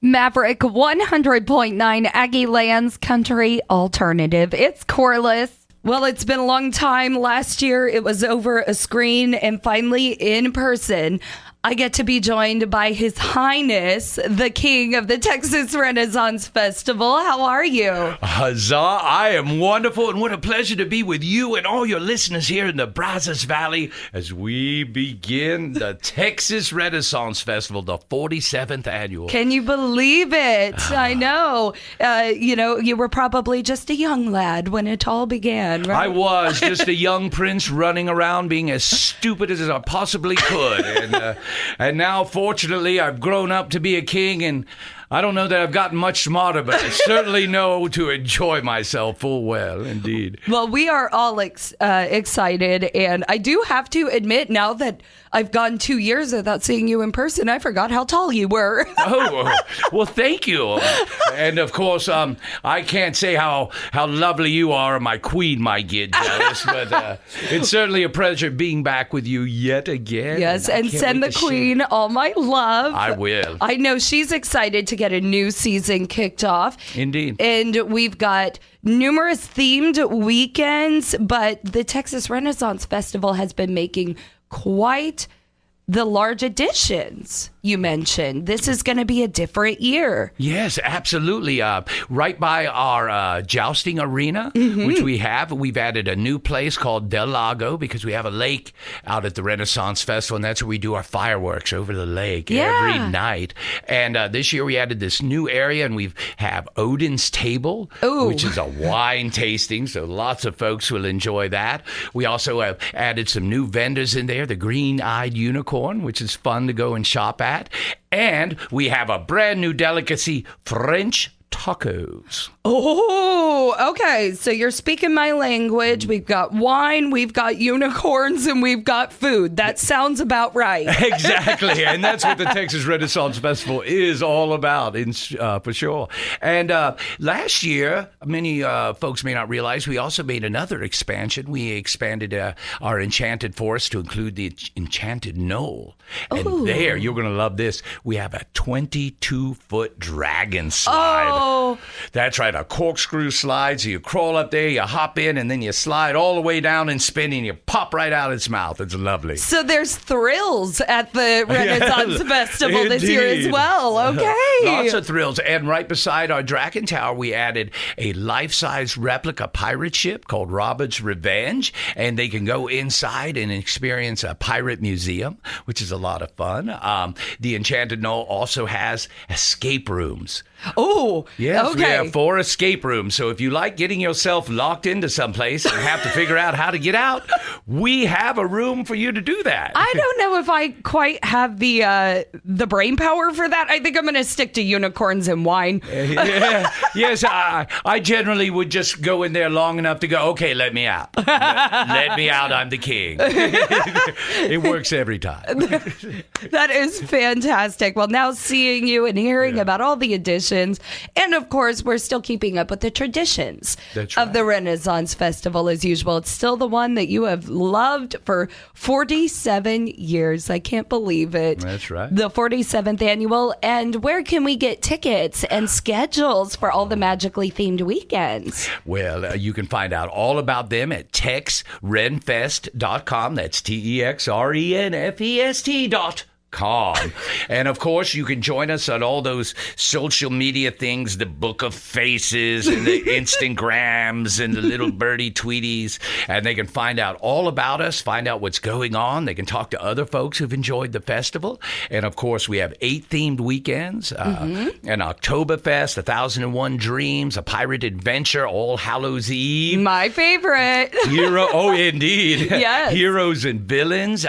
Maverick 100.9 Aggie Lands Country Alternative. It's Corliss. Well, it's been a long time. Last year, it was over a screen, and finally in person. I get to be joined by His Highness, the King of the Texas Renaissance Festival. How are you? Huzzah! I am wonderful, and what a pleasure to be with you and all your listeners here in the Brazos Valley as we begin the Texas Renaissance Festival, the 47th annual. Can you believe it? I know. You were probably just a young lad when it all began, right? I was just a young prince running around being as stupid as I possibly could. And now, fortunately, I've grown up to be a king, and I don't know that I've gotten much smarter, but I certainly know to enjoy myself full well, indeed. Well, we are all excited, and I do have to admit, now that I've gone 2 years without seeing you in person, I forgot how tall you were. Oh, well, thank you. And, of course, I can't say how lovely you are, my queen might get jealous, but it's certainly a pleasure being back with you yet again. Yes, and send the queen all my love. I will. I know she's excited to get a new season kicked off. Indeed. And we've got numerous themed weekends, but the Texas Renaissance Festival has been making quite the large additions you mentioned. This is going to be a different year. Yes, absolutely. Right by our jousting arena, which we've added a new place called Del Lago because we have a lake out at the Renaissance Festival, and that's where we do our fireworks over the lake every night. And this year we added this new area, and we have Odin's Table, which is a wine tasting, so lots of folks will enjoy that. We also have added some new vendors in there, the Green-Eyed Unicorn, which is fun to go and shop at. And we have a brand new delicacy, French tacos. Oh, okay. So you're speaking my language. We've got wine, we've got unicorns, and we've got food. That sounds about right. Exactly. And that's what the Texas Renaissance Festival is all about, for sure. And last year, many folks may not realize, we also made another expansion. We expanded our Enchanted Forest to include the Enchanted Knoll. And there, you're going to love this. We have a 22-foot dragon slide. Oh, that's right, a corkscrew slide. So you crawl up there, you hop in, and then you slide all the way down and spin, and you pop right out its mouth. It's lovely. So there's thrills at the Renaissance Festival this year as well. Okay. Lots of thrills. And right beside our Dragon Tower, we added a life-size replica pirate ship called Robert's Revenge, and they can go inside and experience a pirate museum, which is a lot of fun. The Enchanted Knoll also has escape rooms. Oh, yes, okay. We have 4 escape rooms. So if you like getting yourself locked into someplace and have to figure out how to get out, we have a room for you to do that. I don't know if I quite have the brain power for that. I think I'm going to stick to unicorns and wine. Yes, I generally would just go in there long enough to go, okay, let me out. Let me out, I'm the king. It works every time. That is fantastic. Well, now seeing you and hearing about all the additions, and of course, we're still keeping up with the traditions of the Renaissance Festival as usual. It's still the one that you have loved for 47 years. I can't believe it. That's right. The 47th annual. And where can we get tickets and schedules for all the magically themed weekends? Well, you can find out all about them at texrenfest.com. That's TEXRENFEST.com. And of course, you can join us on all those social media things, the Book of Faces and the Instagrams and the little birdie tweeties, and they can find out all about us, find out what's going on. They can talk to other folks who've enjoyed the festival. And of course, we have 8 themed weekends, an Oktoberfest, 1001 Dreams, a pirate adventure, All Hallows Eve. My favorite. Indeed. Yes. Heroes and Villains.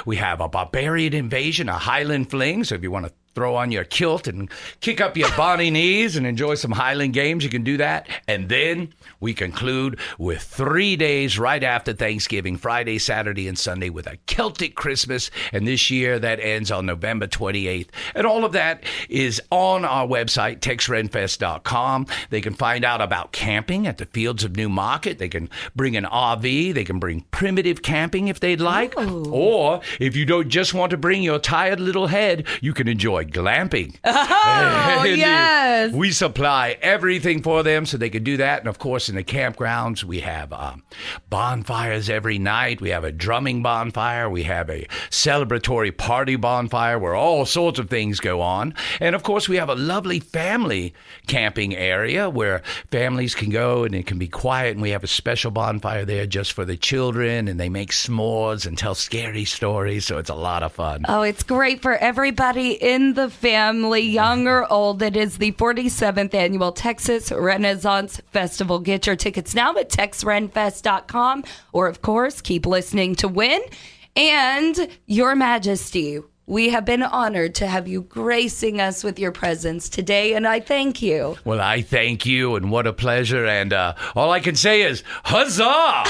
We have a Barbarian Invasion, a Highland Fling, so if you want to throw on your kilt and kick up your bonny knees and enjoy some Highland games, you can do that. And then we conclude with 3 days right after Thanksgiving, Friday, Saturday, and Sunday, with a Celtic Christmas. And this year that ends on November 28th. And all of that is on our website, texrenfest.com. They can find out about camping at the Fields of New Market. They can bring an RV. They can bring primitive camping if they'd like. Or if you don't just want to bring your tired little head, you can enjoy glamping. Oh, yes. We supply everything for them so they can do that. And of course, in the campgrounds, we have bonfires every night. We have a drumming bonfire. We have a celebratory party bonfire where all sorts of things go on. And of course, we have a lovely family camping area where families can go and it can be quiet. And we have a special bonfire there just for the children. And they make s'mores and tell scary stories. So it's a lot of fun. Oh, it's great for everybody in the family, young or old. It is the 47th Annual Texas Renaissance Festival. Get your tickets now at texrenfest.com, or, of course, keep listening to win. And, Your Majesty, we have been honored to have you gracing us with your presence today, and I thank you. Well, I thank you, and what a pleasure. And all I can say is, huzzah!